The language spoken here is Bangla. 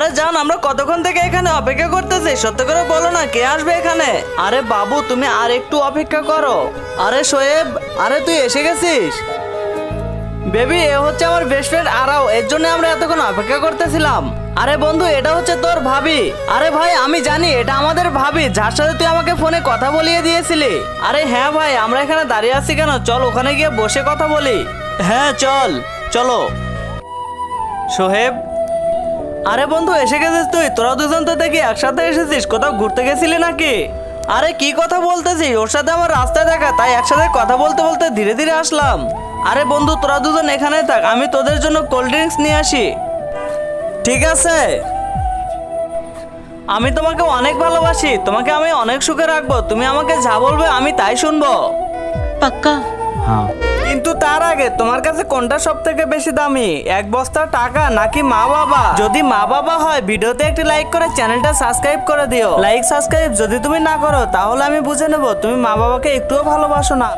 আরে জান, আমরা কতক্ষণ থেকে এখানে অপেক্ষা করতেছি, সত্য করে বলো না কে আসবে এখানে। আরে বাবু তুমি আর একটু অপেক্ষা করো। আরে শোয়েব, আরে তুই এসে গেছিস। বেবি, এ হচ্ছে আমার বেস্ট ফ্রেন্ড আরাও, এর জন্য আমরা এতক্ষণ অপেক্ষা করতেছিলাম। আরে বন্ধু, এটা হচ্ছে তোর ভাবি। আরে ভাই আমি জানি এটা আমাদের ভাবি, যার সাথে তুই আমাকে ফোনে কথা বলিয়ে দিয়েছিলি। আরে হ্যাঁ ভাই, আমরা এখানে দাঁড়িয়ে আছি কেন, চল ওখানে গিয়ে বসে কথা বলি। হ্যাঁ চল, চলো। সোহেব, আরে বন্ধু এসে গেছিস তুই। তোরা দুজন তো দেখি একসাথে এসেছিস, কোথাও ঘুরতে গেছিলি নাকি? আরে কি কথা বলতেছিস, ওর সাথে আমার রাস্তায় দেখা, তাই একসাথে কথা বলতে বলতে ধীরে ধীরে আসলাম। আরে বন্ধু তোরা দুজন এখানে থাক, আমি তোদের জন্য কোল্ড ড্রিঙ্কস নিয়ে আসি। ঠিক আছে। আমি তোমাকে অনেক ভালোবাসি, তোমাকে আমি অনেক সুখে রাখবো, তুমি আমাকে যা বলবে আমি তাই শুনবো। पक्का। हाँ। কিন্তু তার আগে তোমার কাছে কোনটা সব থেকে বেশি দামি, এক বস্তা টাকা নাকি মা বাবা? যদি মা বাবা হয় ভিডিওতে একটি লাইক করে চ্যানেলটা সাবস্ক্রাইব করে দিও। লাইক সাবস্ক্রাইব যদি তুমি না করো তাহলে আমি বুঝে নেব তুমি মা বাবাকে একটুও ভালোবাসো না।